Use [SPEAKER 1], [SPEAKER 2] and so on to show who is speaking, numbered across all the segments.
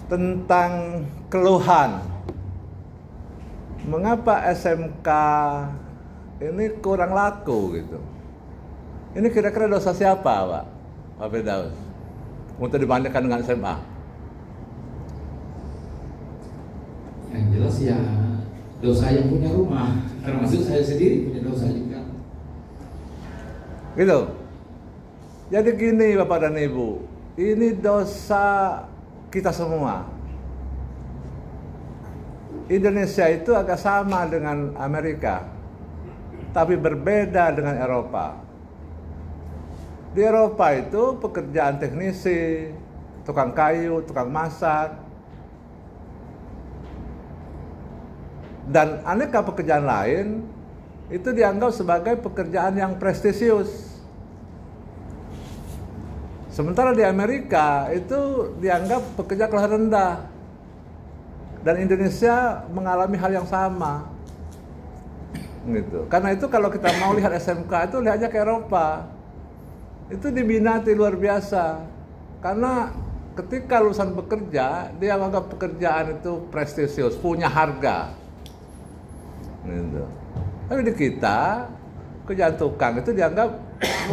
[SPEAKER 1] tentang keluhan. Mengapa SMK ini kurang laku gitu? Ini kira-kira dosa siapa, Pak Firdaus? Untuk dibandingkan dengan SMA?
[SPEAKER 2] Yang jelas ya dosa yang punya rumah, termasuk saya sendiri punya dosa juga.
[SPEAKER 1] Gitu. Jadi gini Bapak dan Ibu, ini dosa kita semua. Indonesia itu agak sama dengan Amerika, tapi berbeda dengan Eropa. Di Eropa itu pekerjaan teknisi, tukang kayu, tukang masak, dan aneka pekerjaan lain itu dianggap sebagai pekerjaan yang prestisius. Sementara di Amerika itu dianggap pekerja kelas rendah. Dan Indonesia mengalami hal yang sama. Gitu. Karena itu kalau kita mau lihat SMK itu lihatnya ke Eropa. Itu diminati luar biasa. Karena ketika lulusan bekerja, dia menganggap pekerjaan itu prestisius, punya harga. Gitu. Tapi di kita, kerjaan tukang itu dianggap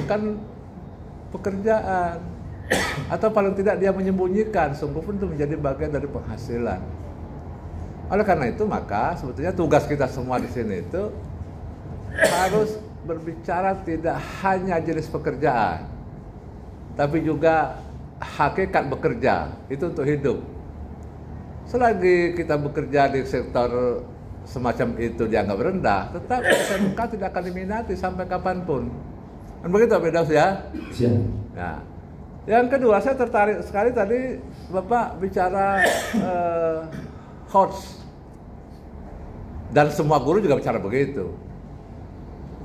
[SPEAKER 1] bukan pekerjaan, atau paling tidak dia menyembunyikan, sungguh pun itu menjadi bagian dari penghasilan. Oleh karena itu maka sebetulnya tugas kita semua di sini itu harus berbicara tidak hanya jenis pekerjaan, tapi juga hakikat bekerja itu untuk hidup. Selagi kita bekerja di sektor semacam itu dianggap rendah, tetap SMK tidak akan diminati sampai kapanpun. Dan begitu Pak Firdaus ya?
[SPEAKER 2] Siap.
[SPEAKER 1] Nah, yang kedua saya tertarik sekali tadi Bapak bicara HOTS. Dan semua guru juga bicara begitu.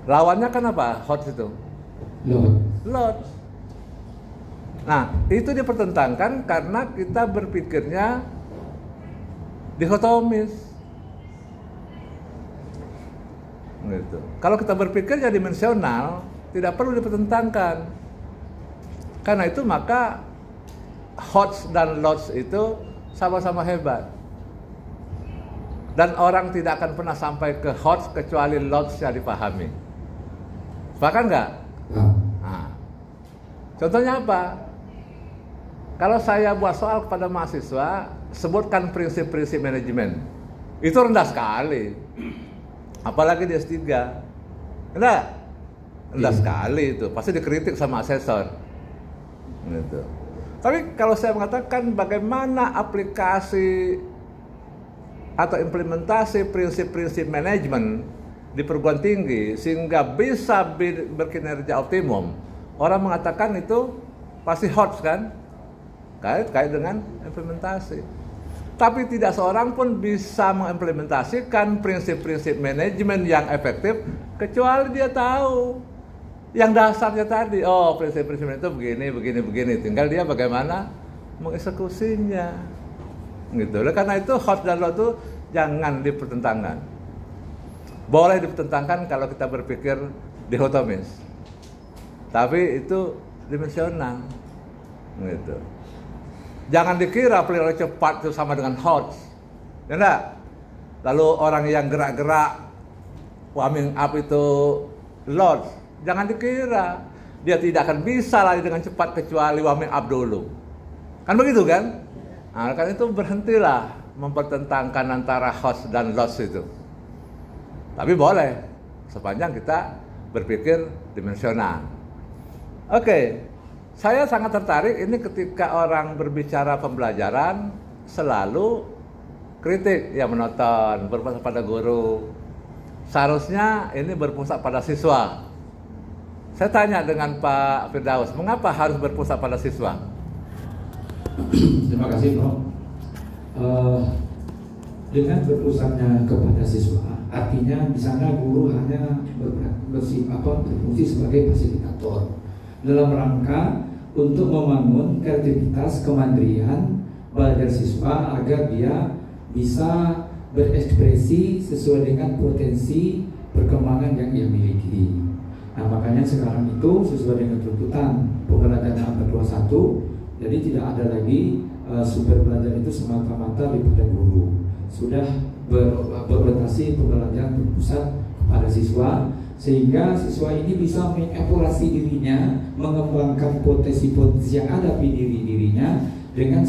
[SPEAKER 1] Lawannya kan apa HOTS itu? Lot. Nah, itu dipertentangkan karena kita berpikirnya dikotomis. Gitu. Kalau kita berpikirnya dimensional, tidak perlu dipertentangkan. Karena itu maka HOTS dan LOTS itu sama-sama hebat. Dan orang tidak akan pernah sampai ke HOTS kecuali LOTS-nya dipahami. Bahkan enggak? Nah, contohnya apa? Kalau saya buat soal kepada mahasiswa, sebutkan prinsip-prinsip manajemen. Itu rendah sekali. Apalagi di S3. Rendah sekali itu. Pasti dikritik sama asesor. Gitu. Tapi kalau saya mengatakan bagaimana aplikasi atau implementasi prinsip-prinsip manajemen di perguruan tinggi sehingga bisa berkinerja optimum, orang mengatakan itu pasti HOTS kan? Kait dengan implementasi. Tapi tidak seorang pun bisa mengimplementasikan prinsip-prinsip manajemen yang efektif kecuali dia tahu yang dasarnya tadi. Oh, prinsip-prinsip itu begini. Tinggal dia bagaimana mengeksekusinya. Gitu. Karena itu HOTS dan LOTS itu jangan dipertentangkan. Boleh dipertentangkan kalau kita berpikir dihotomis. Tapi itu dimensional. Gitu. Jangan dikira pelihara cepat itu sama dengan HOTS. Ya enggak? Lalu orang yang gerak-gerak warming up itu LOTS. Jangan dikira dia tidak akan bisa lari dengan cepat kecuali warming up dulu. Kan begitu kan? Nah, karena itu berhentilah mempertentangkan antara HOTS dan LOTS itu. Tapi boleh sepanjang kita berpikir dimensional. Oke, saya sangat tertarik ini ketika orang berbicara pembelajaran selalu kritik, ya menonton, berpusat pada guru. Seharusnya ini berpusat pada siswa. Saya tanya dengan Pak Firdaus, mengapa harus berpusat pada siswa?
[SPEAKER 2] Terima kasih, Bro. Dengan berpusatnya kepada siswa, artinya di sana guru hanya berfungsi sebagai fasilitator dalam rangka untuk membangun kreativitas, kemandirian belajar siswa agar dia bisa berekspresi sesuai dengan potensi perkembangan yang dia miliki. Nah, makanya sekarang itu sesuai dengan tuntutan Pembelajaran abad 21 Jadi tidak ada lagi sumber belajar itu semata-mata daripada guru. Sudah berorientasi pembelajaran berpusat kepada siswa, sehingga siswa ini bisa mengevaluasi dirinya, mengembangkan potensi-potensi yang ada di dirinya dengan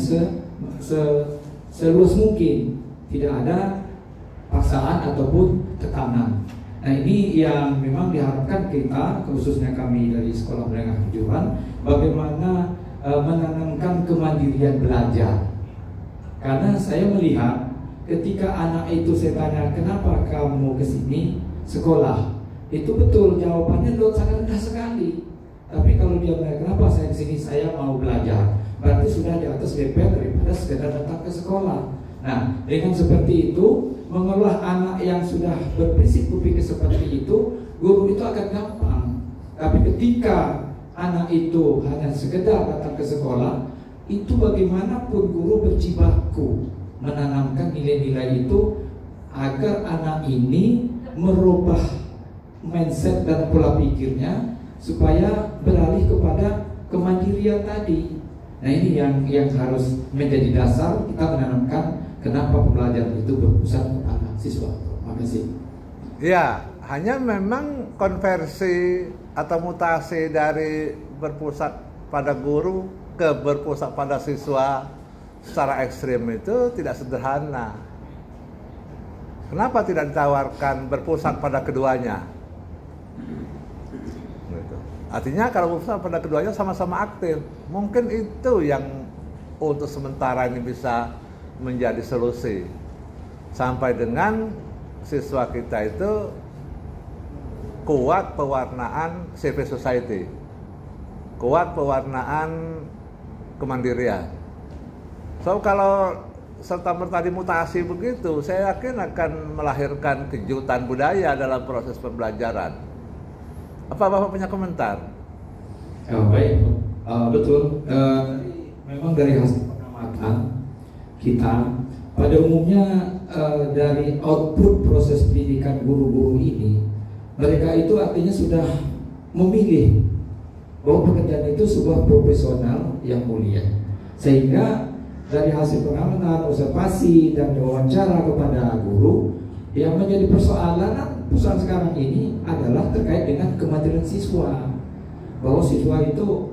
[SPEAKER 2] seluas mungkin, tidak ada paksaan ataupun tekanan. Nah, ini yang memang diharapkan kita, khususnya kami dari Sekolah Menengah Kejuruan, bagaimana menanamkan kemandirian belajar. Karena saya melihat ketika anak itu saya tanya, kenapa kamu ke sini sekolah? Itu betul jawabannya sangat rendah sekali. Tapi kalau dia bertanya, kenapa saya ke sini? Saya mau belajar. Berarti sudah di atas level daripada sekedar datang ke sekolah. Nah, dengan seperti itu, mengolah anak yang sudah berprinsip berpikir seperti itu, guru itu akan gampang. Tapi ketika anak itu hanya sekedar datang ke sekolah, itu bagaimanapun guru berjibaku menanamkan nilai-nilai itu agar anak ini merubah mindset dan pola pikirnya supaya beralih kepada kemandirian tadi. Nah, ini yang harus menjadi dasar kita menanamkan kenapa pembelajaran itu berpusat kepada siswa. Terima kasih.
[SPEAKER 1] Ya, hanya memang konversi atau mutasi dari berpusat pada guru ke berpusat pada siswa secara ekstrim itu tidak sederhana. Kenapa tidak ditawarkan berpusat pada keduanya? Gitu. Artinya kalau berpusat pada keduanya sama-sama aktif, mungkin itu yang untuk sementara ini bisa menjadi solusi. Sampai dengan siswa kita itu kuat pewarnaan civil society, kuat pewarnaan kemandirian. So kalau serta-merta dimutasi begitu, saya yakin akan melahirkan kejutan budaya dalam proses pembelajaran. Apa Bapak punya komentar?
[SPEAKER 2] Baik, betul. Memang dari hasil pengamatan kita, pada umumnya dari output proses pendidikan guru-guru ini, mereka itu artinya sudah memilih bahwa pekerjaan itu sebuah profesional yang mulia. Sehingga dari hasil pengamatan, observasi, dan wawancara kepada guru, yang menjadi persoalan sekarang ini adalah terkait dengan kemandirian siswa. Bahwa siswa itu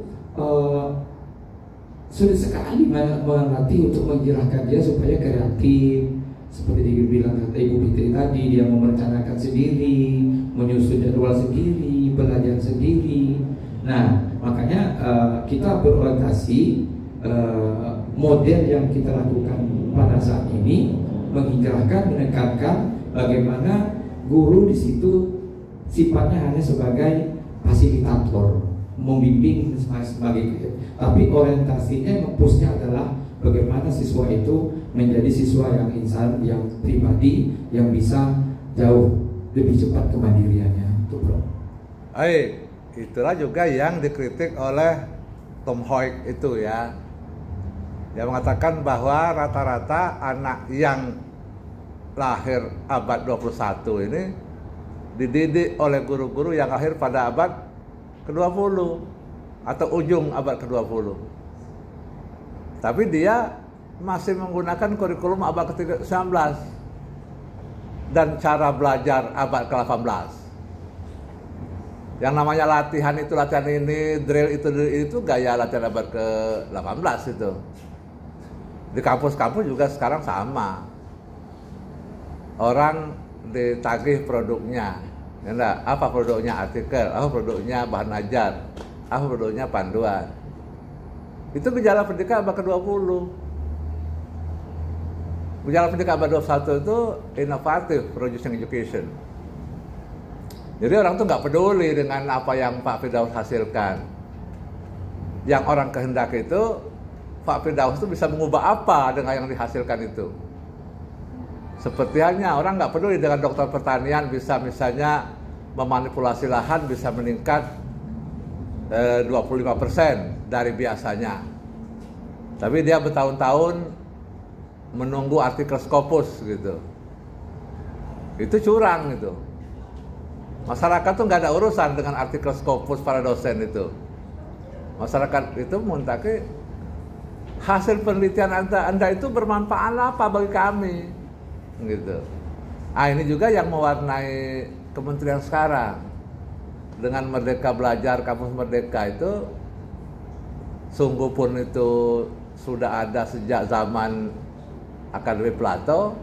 [SPEAKER 2] sulit sekali melatih untuk menggerakkan dia supaya kreatif. Seperti dibilang kata Ibu Fitri tadi, dia merencanakan sendiri, menyusun jadwal sendiri, belajar sendiri. Nah, makanya kita berorientasi model yang kita lakukan pada saat ini menghijrahkan, menekankan bagaimana guru di situ sifatnya hanya sebagai fasilitator, membimbing sebagai, tapi orientasinya, mempusnya adalah bagaimana siswa itu menjadi siswa yang insan, yang pribadi, yang bisa jauh lebih cepat kemandiriannya. Itu bro.
[SPEAKER 1] Itulah juga yang dikritik oleh Tom Hoek itu ya. Dia mengatakan bahwa rata-rata anak yang lahir abad 21 ini dididik oleh guru-guru yang lahir pada abad ke-20 atau ujung abad ke-20. Tapi dia masih menggunakan kurikulum abad ke-19 dan cara belajar abad ke-18. Yang namanya latihan itu latihan ini, drill itu gaya latihan abad ke-18 itu. Di kampus-kampus juga sekarang sama. Orang ditagih produknya. Ya enggak? Apa produknya? Artikel, apa produknya bahan ajar, apa produknya panduan. Itu gejala pendidikan abad ke-20. Gejala pendidikan abad 21 itu inovatif, producing education. Jadi orang tuh nggak peduli dengan apa yang Pak Firdaus hasilkan. Yang orang kehendaki itu Pak Firdaus itu bisa mengubah apa dengan yang dihasilkan itu. Seperti halnya orang nggak peduli dengan dokter pertanian bisa misalnya memanipulasi lahan bisa meningkat 25% dari biasanya. Tapi dia bertahun-tahun menunggu artikel Scopus gitu. Itu curang gitu. Masyarakat tuh nggak ada urusan dengan artikel Scopus para dosen itu. Masyarakat itu muntaki hasil penelitian Anda itu bermanfaat apa bagi kami, gitu. Ini juga yang mewarnai kementerian sekarang dengan Merdeka Belajar, Kampus Merdeka itu sungguh pun itu sudah ada sejak zaman Akademi Plato,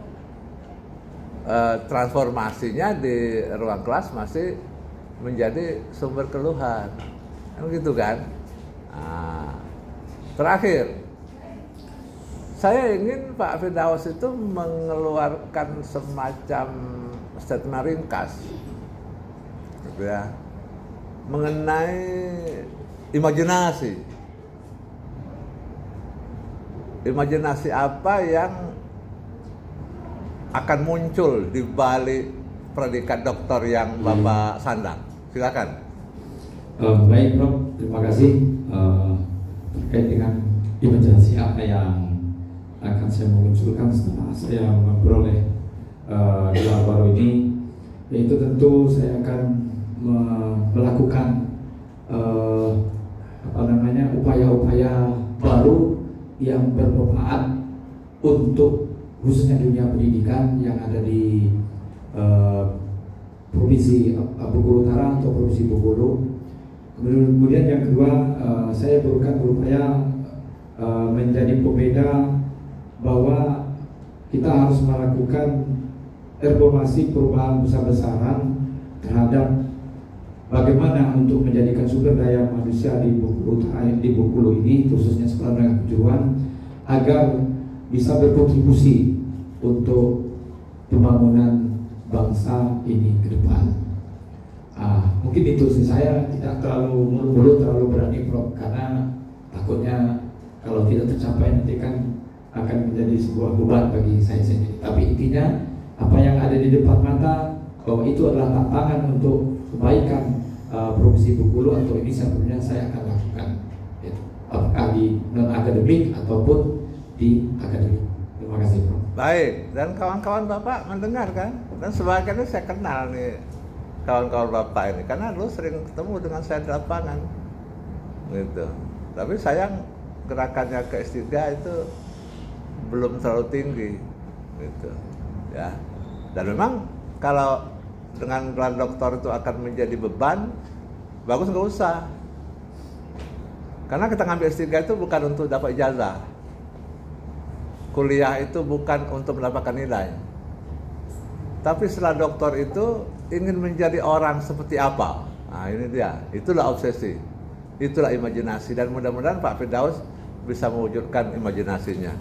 [SPEAKER 1] transformasinya di ruang kelas masih menjadi sumber keluhan, gitu kan. Terakhir, saya ingin Pak Firdaus itu mengeluarkan semacam statement ringkas, gitu ya, mengenai imajinasi apa yang akan muncul di balik predikat doktor yang Bapak sandang. Silakan.
[SPEAKER 2] Baik Prof, terima kasih. Terkait dengan imajinasi apa yang akan saya munculkan setelah saya memperoleh gelar baru ini, yaitu tentu saya akan melakukan upaya-upaya baru yang bermanfaat untuk khususnya dunia pendidikan yang ada di Provinsi Bengkulu Utara atau Provinsi Bengkulu. Kemudian yang kedua, saya berupaya menjadi pembeda bahwa kita harus melakukan reformasi perubahan besar-besaran terhadap bagaimana untuk menjadikan sumber daya manusia di Bengkulu ini, khususnya sekolah menengah kejuruan, agar bisa berkontribusi untuk pembangunan bangsa ini ke depan. Mungkin itu sih, saya tidak terlalu mulu-mulu, terlalu berani Prof, karena takutnya kalau tidak tercapai nanti kan akan menjadi sebuah beban bagi saya sendiri. Tapi intinya apa yang ada di depan mata, bahwa itu adalah tantangan untuk kebaikan Provinsi Bengkulu, atau ini sebenarnya saya akan lakukan, apakah di non akademik ataupun di akademik. Terima kasih Prof.
[SPEAKER 1] Baik, dan kawan-kawan Bapak mendengar kan, dan sebagiannya saya kenal nih kawan-kawan Bapak ini, karena dulu sering ketemu dengan saya di lapangan, gitu. Tapi sayang gerakannya ke S3 itu belum terlalu tinggi, gitu, ya. Dan memang kalau dengan gelar doktor itu akan menjadi beban, bagus nggak usah. Karena kita ngambil S3 itu bukan untuk dapat ijazah. Kuliah itu bukan untuk mendapatkan nilai. Tapi setelah doktor itu ingin menjadi orang seperti apa? Nah ini dia, itulah obsesi, itulah imajinasi, dan mudah-mudahan Pak Firdaus bisa mewujudkan imajinasinya.